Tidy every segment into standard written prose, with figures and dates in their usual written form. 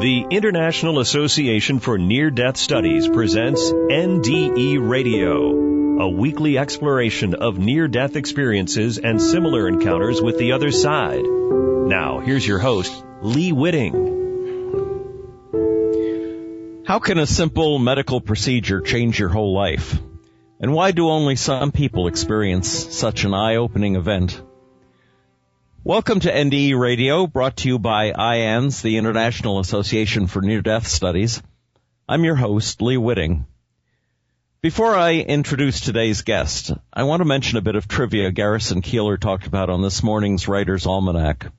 The International Association for Near-Death Studies presents NDE Radio, a weekly exploration of near-death experiences and similar encounters with the other side. Now, here's your host, Lee Whitting. How can a simple medical procedure change your whole life? And why do only some people experience such an eye-opening event? Welcome to NDE Radio, brought to you by IANS, the International Association for Near-Death Studies. I'm your host, Lee Whitting. Before I introduce today's guest, I want to mention a bit of trivia Garrison Keillor talked about on this morning's Writer's Almanac.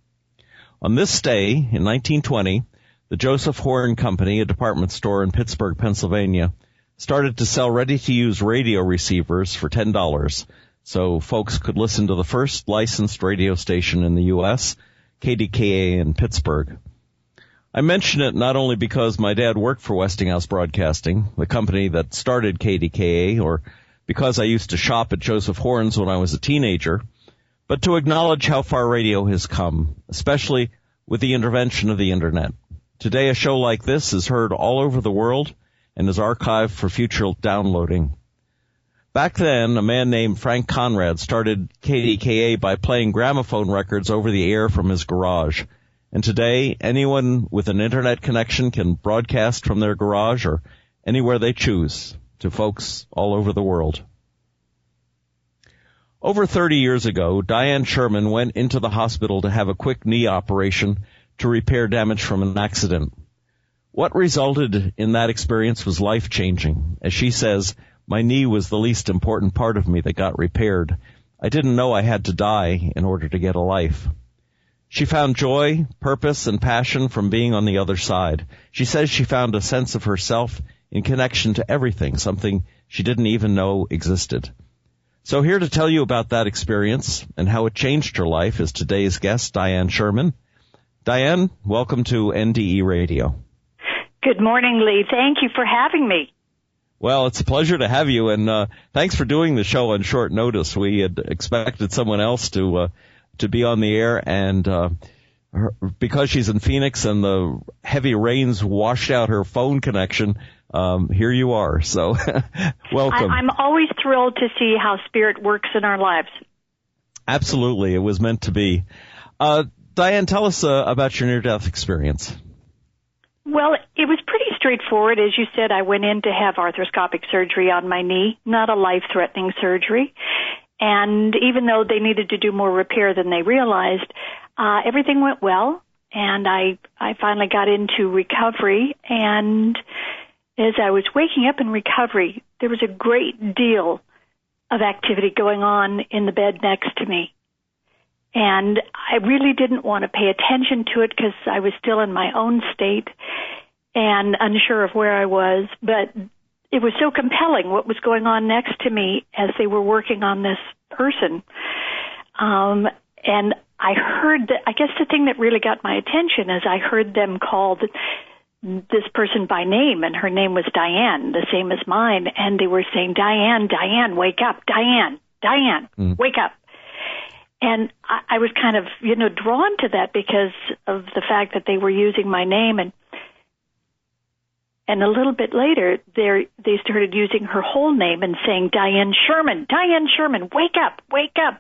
On this day, in 1920, the Joseph Horn Company, a department store in Pittsburgh, Pennsylvania, started to sell ready-to-use radio receivers for $10. So folks could listen to the first licensed radio station in the U.S., KDKA in Pittsburgh. I mention it not only because my dad worked for Westinghouse Broadcasting, the company that started KDKA, or because I used to shop at Joseph Horn's when I was a teenager, but to acknowledge how far radio has come, especially with the intervention of the Internet. Today, a show like this is heard all over the world and is archived for future downloading. Back then, a man named Frank Conrad started KDKA by playing gramophone records over the air from his garage. And today, anyone with an Internet connection can broadcast from their garage or anywhere they choose to folks all over the world. Over 30 years ago, Dianne Sherman went into the hospital to have a quick knee operation to repair damage from an accident. What resulted in that experience was life-changing. As she says, my knee was the least important part of me that got repaired. I didn't know I had to die in order to get a life. She found joy, purpose, and passion from being on the other side. She says she found a sense of herself in connection to everything, something she didn't even know existed. So here to tell you about that experience and how it changed her life is today's guest, Dianne Sherman. Dianne, welcome to NDE Radio. Good morning, Lee. Thank you for having me. Well, it's a pleasure to have you, and thanks for doing the show on short notice. We had expected someone else to be on the air, and because she's in Phoenix and the heavy rains washed out her phone connection, here you are. So, welcome. I'm always thrilled to see how spirit works in our lives. Absolutely. It was meant to be. Dianne, tell us about your near-death experience. Well, it was pretty straightforward. As you said, I went in to have arthroscopic surgery on my knee, not a life-threatening surgery. And even though they needed to do more repair than they realized, everything went well. And I finally got into recovery. And as I was waking up in recovery, there was a great deal of activity going on in the bed next to me. And I really didn't want to pay attention to it because I was still in my own state and unsure of where I was. But it was so compelling what was going on next to me as they were working on this person. And I heard I guess the thing that really got my attention is I heard them call this person by name, and her name was Dianne, the same as mine. And they were saying, Dianne, Dianne, wake up, Dianne, Dianne, wake up. And I was kind of, drawn to that because of the fact that they were using my name. And a little bit later, they started using her whole name and saying, Dianne Sherman, wake up, wake up.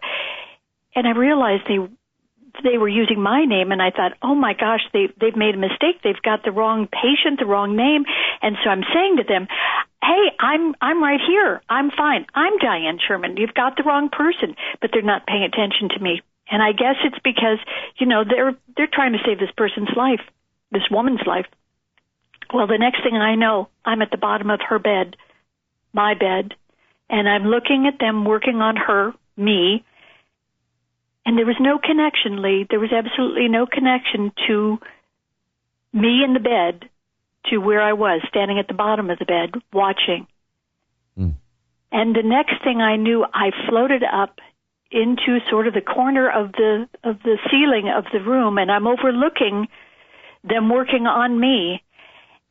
And I realized they were using my name, and I thought, oh my gosh, they've made a mistake. They've got the wrong patient, the wrong name. And so I'm saying to them, hey, I'm right here. I'm fine. I'm Dianne Sherman. You've got the wrong person, but they're not paying attention to me. And I guess it's because, they're trying to save this person's life, this woman's life. Well, the next thing I know, I'm at the bottom of her bed, my bed, and I'm looking at them working on her, me, and there was no connection, Lee. There was absolutely no connection to me in the bed to where I was, standing at the bottom of the bed, watching. And the next thing I knew, I floated up into sort of the corner of the ceiling of the room, and I'm overlooking them working on me.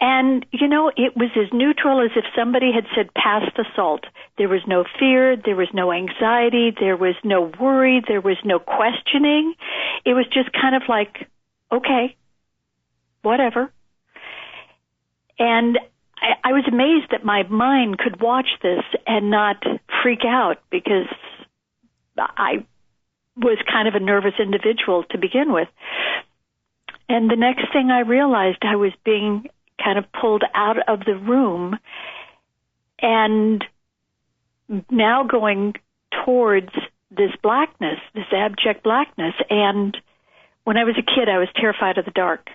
And, it was as neutral as if somebody had said, pass the salt. There was no fear. There was no anxiety. There was no worry. There was no questioning. It was just kind of like, okay, whatever. And I was amazed that my mind could watch this and not freak out, because I was kind of a nervous individual to begin with. And the next thing I realized, I was being kind of pulled out of the room and now going towards this blackness, this abject blackness. And when I was a kid, I was terrified of the dark.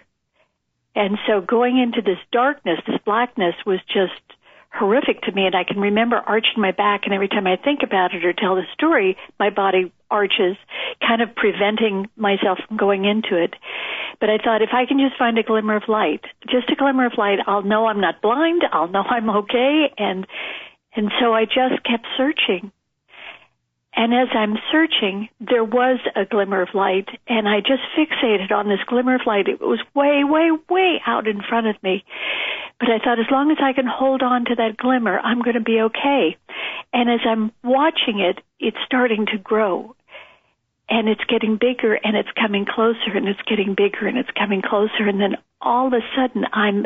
And so going into this darkness, this blackness, was just horrific to me. And I can remember arching my back, and every time I think about it or tell the story, my body arches, kind of preventing myself from going into it. But I thought, if I can just find a glimmer of light, just a glimmer of light, I'll know I'm not blind, I'll know I'm okay. And so I just kept searching. And as I'm searching, there was a glimmer of light, and I just fixated on this glimmer of light. It was way, way, way out in front of me. But I thought, as long as I can hold on to that glimmer, I'm going to be okay. And as I'm watching it, it's starting to grow. And it's getting bigger, and it's coming closer, and it's getting bigger, and it's coming closer. And then all of a sudden, I'm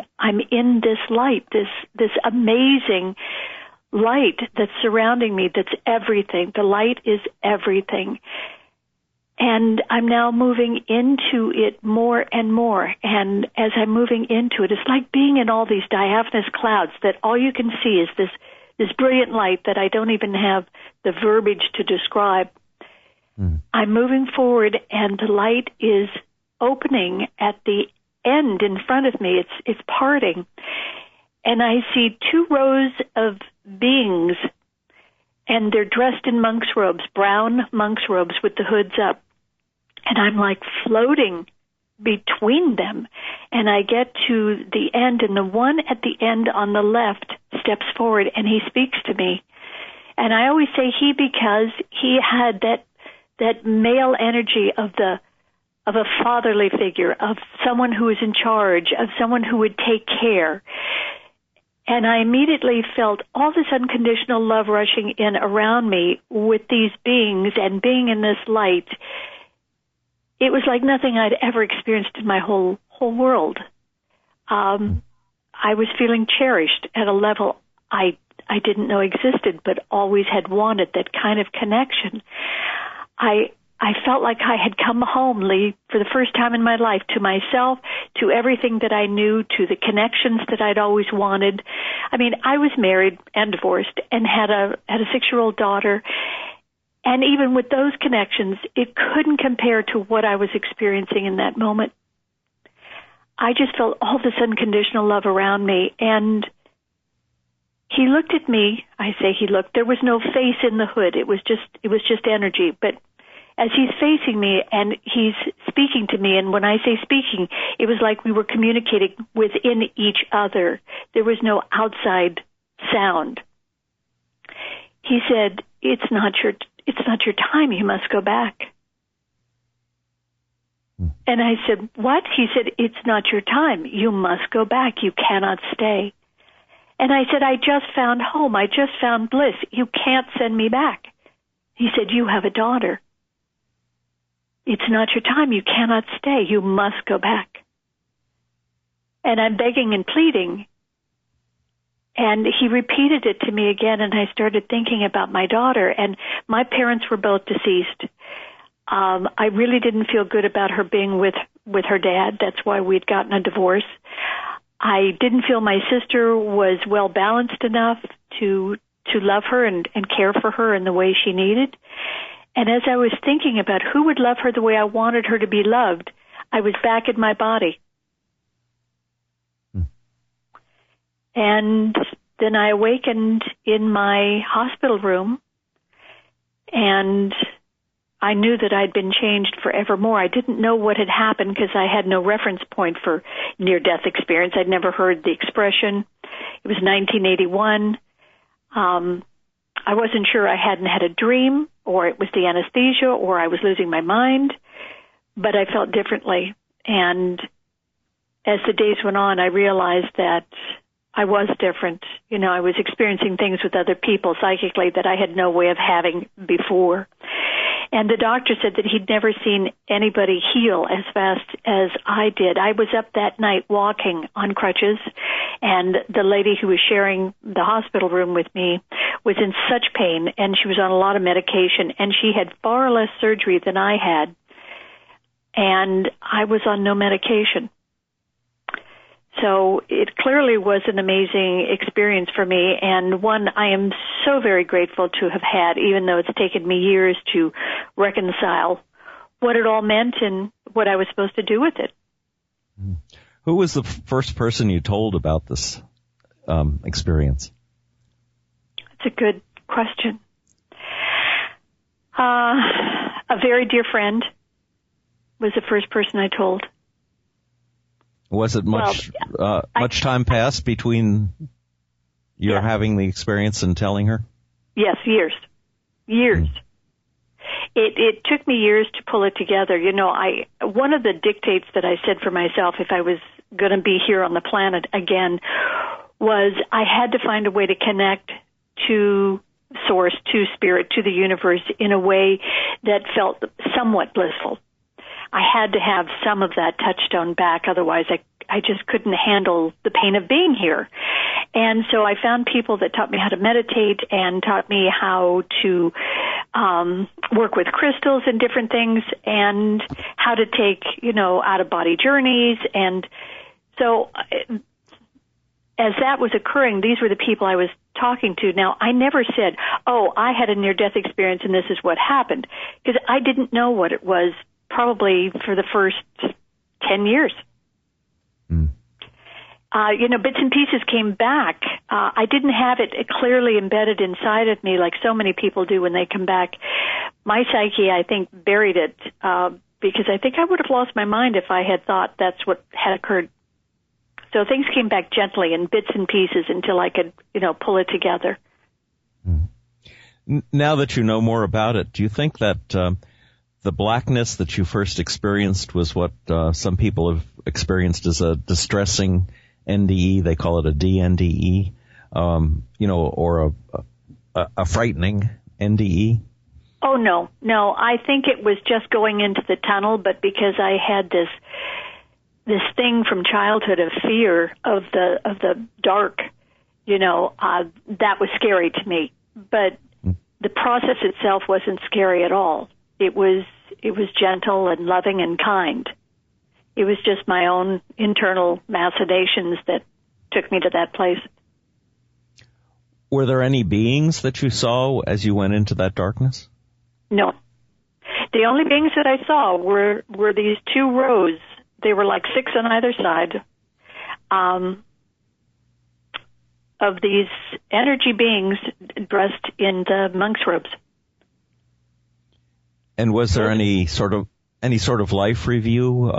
in this light, this amazing light that's surrounding me, that's everything. The light is everything. And I'm now moving into it more and more. And as I'm moving into it, it's like being in all these diaphanous clouds that all you can see is this brilliant light that I don't even have the verbiage to describe. I'm moving forward, and the light is opening at the end in front of me. It's parting. And I see 2 rows of beings, and they're dressed in monk's robes, brown monk's robes with the hoods up. And I'm like floating between them. And I get to the end, and the one at the end on the left steps forward, and he speaks to me. And I always say he, because he had that male energy of a fatherly figure, of someone who is in charge, of someone who would take care. And I immediately felt all this unconditional love rushing in around me with these beings, and being in this light. It was like nothing I'd ever experienced in my whole world. I was feeling cherished at a level I didn't know existed, but always had wanted, that kind of connection. I felt like I had come home, Lee, for the first time in my life, to myself, to everything that I knew, to the connections that I'd always wanted. I mean, I was married and divorced and had a 6-year-old daughter. And even with those connections, it couldn't compare to what I was experiencing in that moment. I just felt all this unconditional love around me. And he looked at me. I say he looked. There was no face in the hood. It was just energy. But as he's facing me and he's speaking to me, and when I say speaking, it was like we were communicating within each other. There was no outside sound. He said, it's not your time. You must go back. And I said, what? He said, it's not your time. You must go back. You cannot stay. And I said, I just found home. I just found bliss. You can't send me back. He said, you have a daughter. It's not your time. You cannot stay. You must go back. And I'm begging and pleading. And he repeated it to me again, and I started thinking about my daughter. And my parents were both deceased. I really didn't feel good about her being with her dad. That's why we'd gotten a divorce. I didn't feel my sister was well balanced enough to love her and care for her in the way she needed. And as I was thinking about who would love her the way I wanted her to be loved, I was back in my body. And then I awakened in my hospital room, and I knew that I'd been changed forevermore. I didn't know what had happened because I had no reference point for near-death experience. I'd never heard the expression. It was 1981. I wasn't sure I hadn't had a dream, or it was the anesthesia, or I was losing my mind, but I felt differently. And as the days went on, I realized that I was different. You know, I was experiencing things with other people psychically that I had no way of having before. And the doctor said that he'd never seen anybody heal as fast as I did. I was up that night walking on crutches, and the lady who was sharing the hospital room with me was in such pain, and she was on a lot of medication, and she had far less surgery than I had, and I was on no medication. So it clearly was an amazing experience for me, and one I am so very grateful to have had, even though it's taken me years to reconcile what it all meant and what I was supposed to do with it. Who was the first person you told about this experience? That's a good question. A very dear friend was the first person I told. Was it much time passed between your having the experience and telling her? Yes, years. It took me years to pull it together. You know, one of the dictates that I said for myself if I was going to be here on the planet again was I had to find a way to connect to Source, to Spirit, to the universe in a way that felt somewhat blissful. I had to have some of that touchstone back, otherwise I just couldn't handle the pain of being here. And so I found people that taught me how to meditate and taught me how to work with crystals and different things and how to take, out-of-body journeys. And so as that was occurring, these were the people I was talking to. Now, I never said, I had a near-death experience and this is what happened, because I didn't know what it was probably for the first 10 years. Bits and pieces came back. I didn't have it clearly embedded inside of me like so many people do when they come back. My psyche, I think, buried it because I think I would have lost my mind if I had thought that's what had occurred. So things came back gently in bits and pieces until I could, pull it together. Now that you know more about it, do you think that the blackness that you first experienced was what some people have experienced as a distressing NDE? They call it a DNDE, or a frightening NDE. Oh, no. I think it was just going into the tunnel, but because I had this thing from childhood of fear of the dark, that was scary to me. But the process itself wasn't scary at all. It was gentle and loving and kind. It was just my own internal machinations that took me to that place. Were there any beings that you saw as you went into that darkness? No. The only beings that I saw were these two rows. They were like 6 on either side of these energy beings dressed in the monk's robes. And was there any sort of life review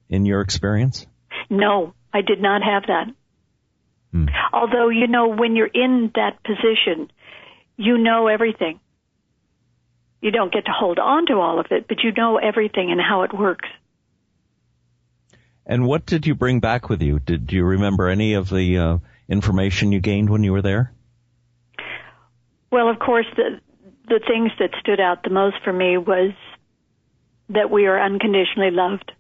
in your experience? No, I did not have that. Although, when you're in that position, you know everything. You don't get to hold on to all of it, but you know everything and how it works. And what did you bring back with you? Did you remember any of the information you gained when you were there? Well, of course, the things that stood out the most for me was that we are unconditionally loved.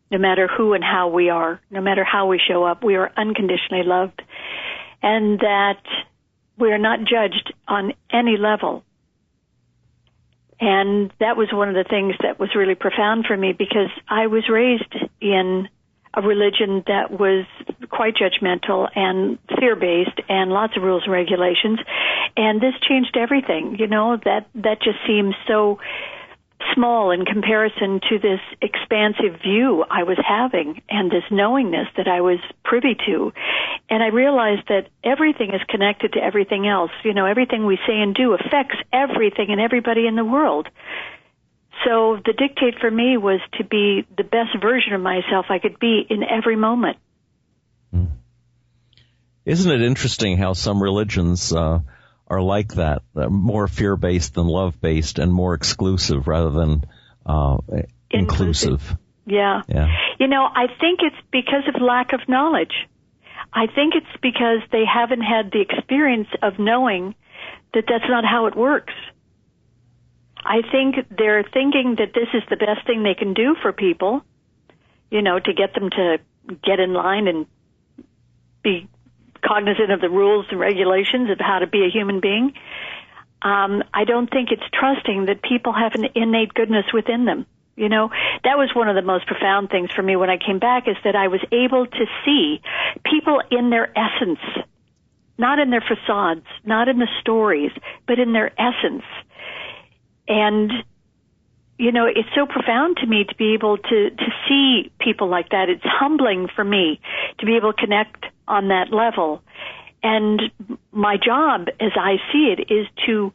No matter who and how we are, no matter how we show up, we are unconditionally loved. And that we are not judged on any level. And that was one of the things that was really profound for me, because I was raised in a religion that was quite judgmental and fear-based and lots of rules and regulations. And this changed everything. That just seems so small in comparison to this expansive view I was having and this knowingness that I was privy to. And I realized that everything is connected to everything else. Everything we say and do affects everything and everybody in the world. So the dictate for me was to be the best version of myself I could be in every moment. Isn't it interesting how some religions are like that, more fear-based than love-based and more exclusive rather than inclusive? Yeah. I think it's because of lack of knowledge. I think it's because they haven't had the experience of knowing that that's not how it works. I think they're thinking that this is the best thing they can do for people, to get them to get in line and be cognizant of the rules and regulations of how to be a human being. I don't think it's trusting that people have an innate goodness within them. That was one of the most profound things for me when I came back, is that I was able to see people in their essence, not in their facades, not in the stories, but in their essence. And, it's so profound to me to be able to see people like that. It's humbling for me to be able to connect on that level. And my job, as I see it, is to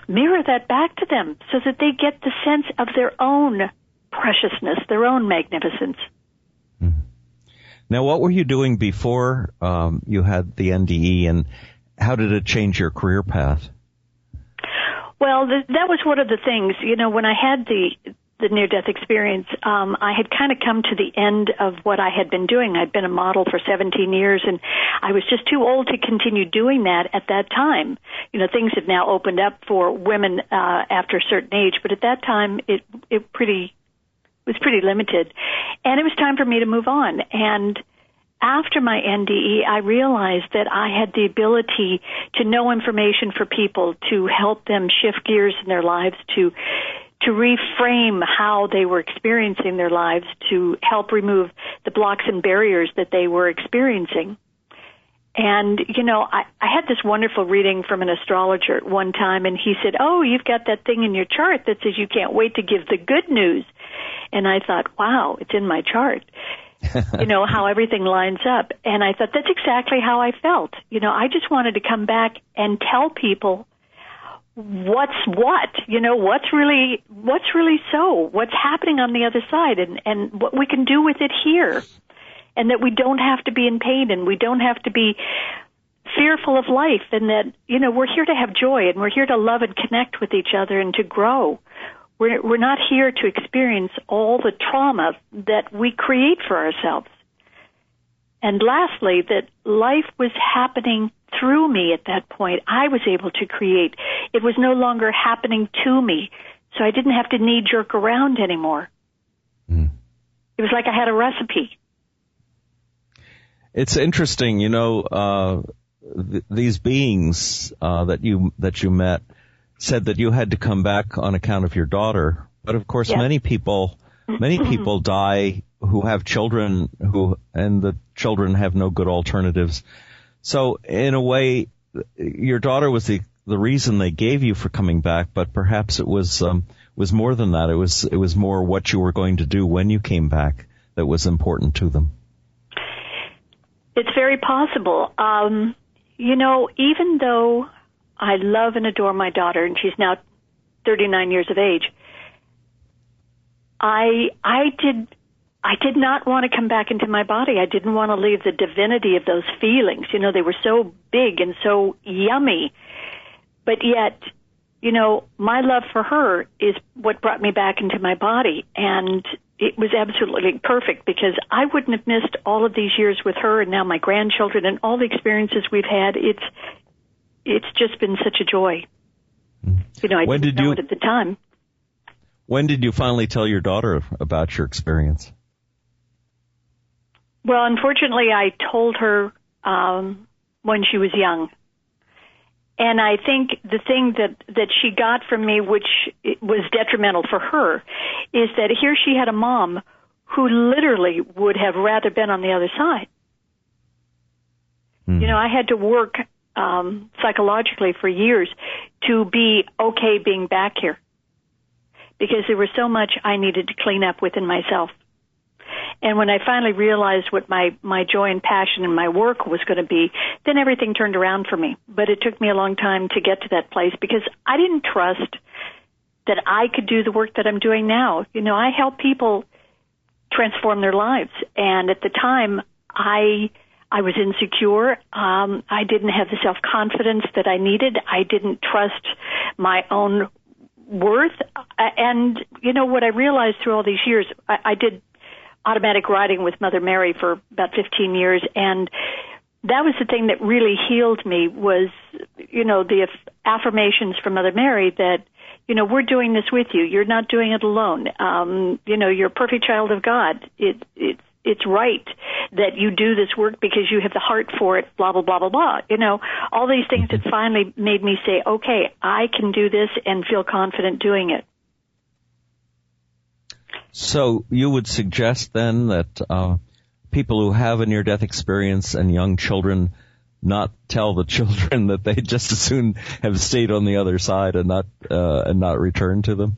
mirror that back to them so that they get the sense of their own preciousness, their own magnificence. Mm-hmm. Now, what were you doing before you had the NDE, and how did it change your career path? Well, that was one of the things, when I had the near-death experience, I had kind of come to the end of what I had been doing. I'd been a model for 17 years, and I was just too old to continue doing that at that time. Things have now opened up for women after a certain age, but at that time it was pretty limited. And it was time for me to move on. And after my NDE, I realized that I had the ability to know information for people, to help them shift gears in their lives, to reframe how they were experiencing their lives, to help remove the blocks and barriers that they were experiencing. And, I had this wonderful reading from an astrologer at one time, and he said, "Oh, you've got that thing in your chart that says you can't wait to give the good news." And I thought, wow, it's in my chart. How everything lines up. And I thought, that's exactly how I felt. I just wanted to come back and tell people what's really so, what's happening on the other side, and what we can do with it here. And that we don't have to be in pain, and we don't have to be fearful of life, and that, we're here to have joy, and we're here to love and connect with each other and to grow. We're not here to experience all the trauma that we create for ourselves. And lastly, that life was happening through me at that point. I was able to create. It was no longer happening to me, so I didn't have to knee-jerk around anymore. Mm. It was like I had a recipe. It's interesting, these beings that you met said that you had to come back on account of your daughter. But of course, many people die who have children and the children have no good alternatives. So in a way, your daughter was the reason they gave you for coming back, but perhaps it was more than that. It was more what you were going to do when you came back that was important to them. It's very possible. Even though I love and adore my daughter, and she's now 39 years of age, I did not want to come back into my body. I didn't want to leave the divinity of those feelings. They were so big and so yummy. But yet, my love for her is what brought me back into my body. And it was absolutely perfect, because I wouldn't have missed all of these years with her and now my grandchildren and all the experiences we've had. It's just been such a joy. I didn't know it at the time. When did you finally tell your daughter about your experience? Well, unfortunately, I told her when she was young. And I think the thing that she got from me, which was detrimental for her, is that here she had a mom who literally would have rather been on the other side. Mm. I had to work psychologically for years to be okay being back here, because there was so much I needed to clean up within myself. And when I finally realized what my joy and passion in my work was going to be, then everything turned around for me. But it took me a long time to get to that place, because I didn't trust that I could do the work that I'm doing now. I help people transform their lives. And at the time, I was insecure. I didn't have the self-confidence that I needed. I didn't trust my own worth. And, what I realized through all these years, I did automatic writing with Mother Mary for about 15 years, and that was the thing that really healed me was, the affirmations from Mother Mary that, we're doing this with you. You're not doing it alone. You're a perfect child of God. It's right that you do this work because you have the heart for it, blah, blah, blah, blah, blah. All these things that finally made me say, okay, I can do this and feel confident doing it. So you would suggest then that people who have a near-death experience and young children not tell the children that they just as soon have stayed on the other side and not return to them?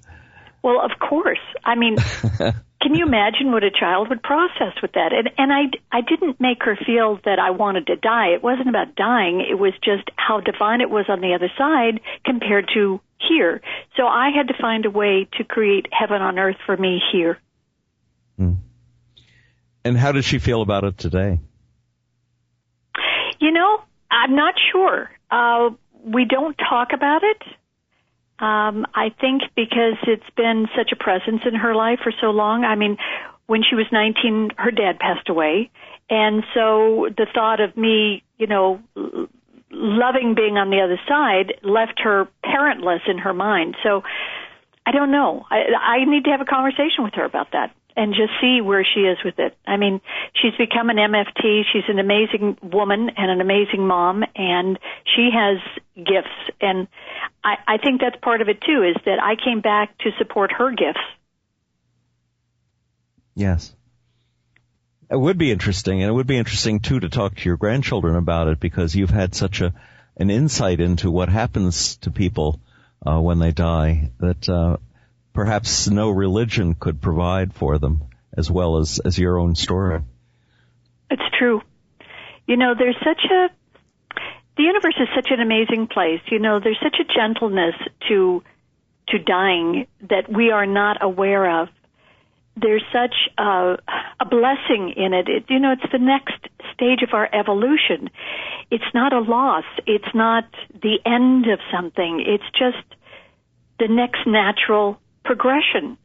Well, of course. I mean, can you imagine what a child would process with that? And I didn't make her feel that I wanted to die. It wasn't about dying. It was just how divine it was on the other side compared to here. So I had to find a way to create heaven on earth for me here. And how does she feel about it today? I'm not sure. We don't talk about it. I think because it's been such a presence in her life for so long. I mean, when she was 19, her dad passed away. And so the thought of me, loving being on the other side left her parentless in her mind. So I don't know. I need to have a conversation with her about that and just see where she is with it. I mean, she's become an MFT. She's an amazing woman and an amazing mom, and she has gifts. And I think that's part of it, too, is that I came back to support her gifts. Yes. It would be interesting, and it would be interesting, too, to talk to your grandchildren about it, because you've had such an insight into what happens to people when they die that perhaps no religion could provide for them, as well as your own story. It's true. The universe is such an amazing place. There's such a gentleness to dying that we are not aware of. There's such a blessing in it. It's the next stage of our evolution. It's not a loss. It's not the end of something. It's just the next natural progression.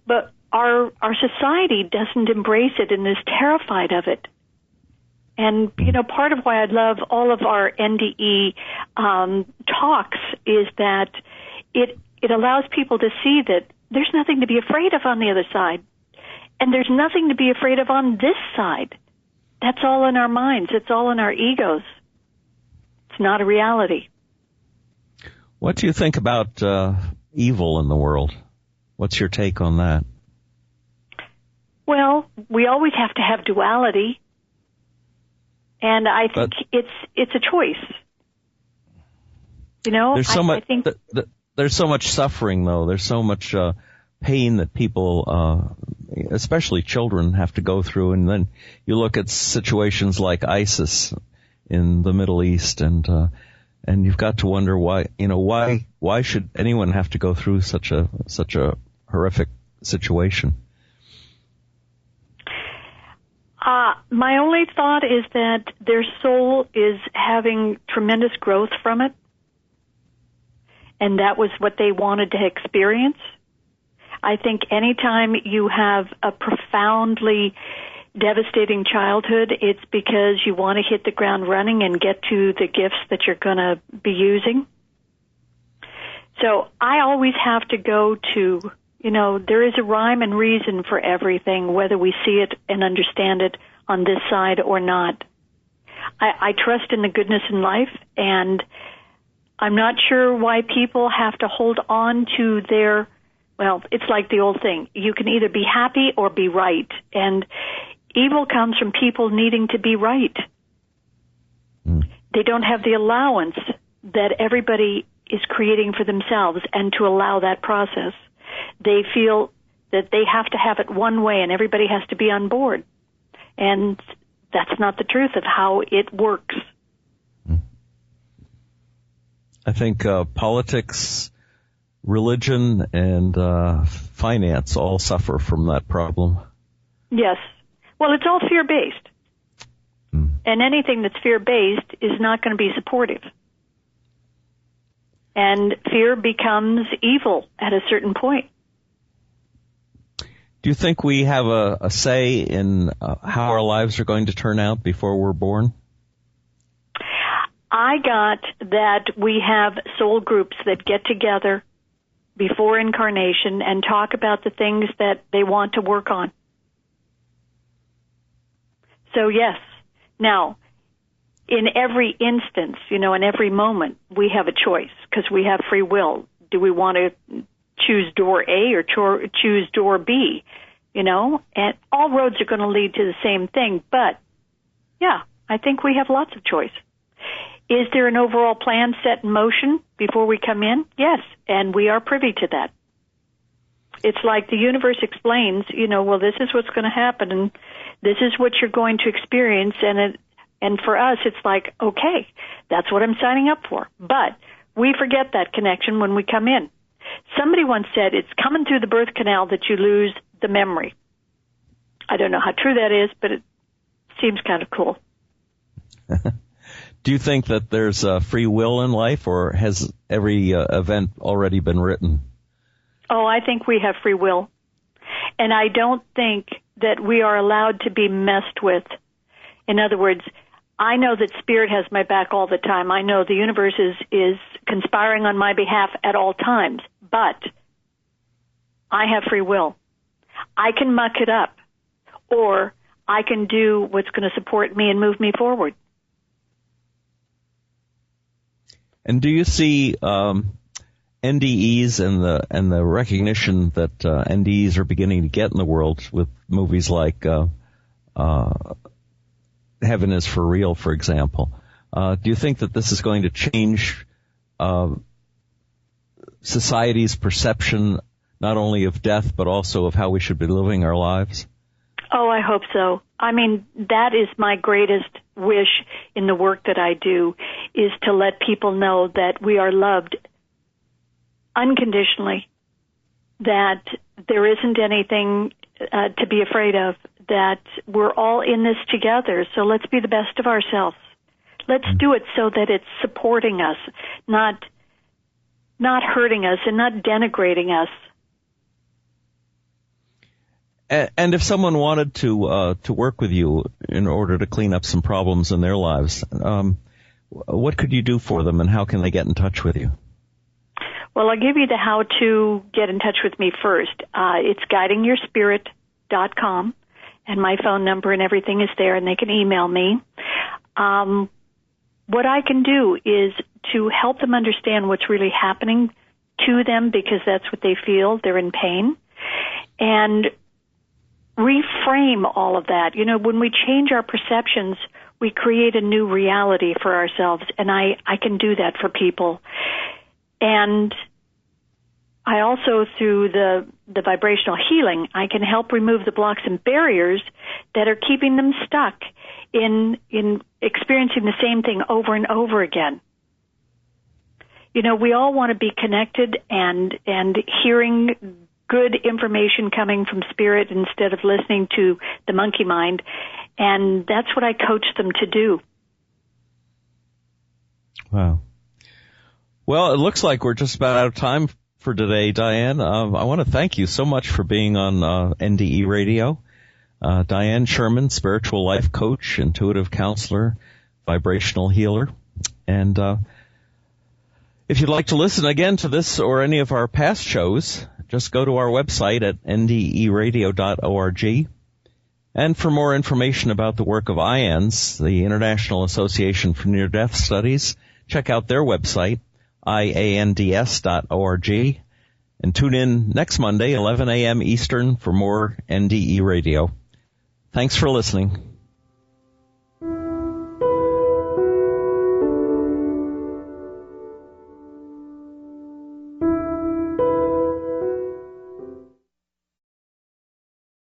But our society doesn't embrace it and is terrified of it. And, part of why I love all of our NDE talks is that it allows people to see that there's nothing to be afraid of on the other side. And there's nothing to be afraid of on this side. That's all in our minds. It's all in our egos. It's not a reality. What do you think about evil in the world? What's your take on that? Well, we always have to have duality. And I think it's a choice. There's so much. I think there's so much suffering, though. There's so much pain that people, especially children, have to go through. And then you look at situations like ISIS in the Middle East, and you've got to wonder why should anyone have to go through such a horrific situation? My only thought is that their soul is having tremendous growth from it, and that was what they wanted to experience. I think anytime you have a profoundly devastating childhood, it's because you want to hit the ground running and get to the gifts that you're going to be using. So I always have to go to, there is a rhyme and reason for everything, whether we see it and understand it on this side or not. I trust in the goodness in life, and I'm not sure why people have to hold on to their, it's like the old thing. You can either be happy or be right. And evil comes from people needing to be right. They don't have the allowance that everybody is creating for themselves and to allow that process. They feel that they have to have it one way and everybody has to be on board. And that's not the truth of how it works. I think politics, religion, and finance all suffer from that problem. Yes. Well, it's all fear-based. And anything that's fear-based is not going to be supportive. And fear becomes evil at a certain point. Do you think we have a say in how our lives are going to turn out before we're born? I got that we have soul groups that get together before incarnation and talk about the things that they want to work on. So yes. Now, in every instance, in every moment, we have a choice because we have free will. Do we want to choose door A or choose door B? And all roads are going to lead to the same thing. But, yeah, I think we have lots of choice. Is there an overall plan set in motion before we come in? Yes, and we are privy to that. It's like the universe explains, well, this is what's going to happen, and this is what you're going to experience, and for us, it's like, okay, that's what I'm signing up for. But we forget that connection when we come in. Somebody once said, it's coming through the birth canal that you lose the memory. I don't know how true that is, but it seems kind of cool. Do you think that there's free will in life, or has every event already been written? Oh, I think we have free will. And I don't think that we are allowed to be messed with. In other words, I know that Spirit has my back all the time. I know the universe is conspiring on my behalf at all times. But I have free will. I can muck it up, or I can do what's going to support me and move me forward. And do you see NDEs and the recognition that NDEs are beginning to get in the world with movies like Heaven is for Real, for example? Do you think that this is going to change society's perception not only of death but also of how we should be living our lives? Oh, I hope so. I mean, that is my greatest wish in the work that I do, is to let people know that we are loved unconditionally, that there isn't anything to be afraid of, that we're all in this together, so let's be the best of ourselves. Let's do it so that it's supporting us, not hurting us and not denigrating us. And if someone wanted to work with you in order to clean up some problems in their lives, what could you do for them, and how can they get in touch with you? Well, I'll give you the how to get in touch with me first. It's guidingyourspirit.com, and my phone number and everything is there, and they can email me. What I can do is to help them understand what's really happening to them, because that's what they feel. They're in pain. And reframe all of that. When we change our perceptions, we create a new reality for ourselves, and I can do that for people. And I also, through the vibrational healing, I can help remove the blocks and barriers that are keeping them stuck in experiencing the same thing over and over again. We all want to be connected and hearing good information coming from Spirit instead of listening to the monkey mind, and that's what I coach them to do. Wow. Well, it looks like we're just about out of time for today, Dianne. I want to thank you so much for being on NDE Radio. Dianne Sherman, spiritual life coach, intuitive counselor, vibrational healer. And if you'd like to listen again to this or any of our past shows, just go to our website at nderadio.org. And for more information about the work of IANDS, the International Association for Near-Death Studies, check out their website, iands.org. And tune in next Monday, 11 a.m. Eastern, for more NDE Radio. Thanks for listening.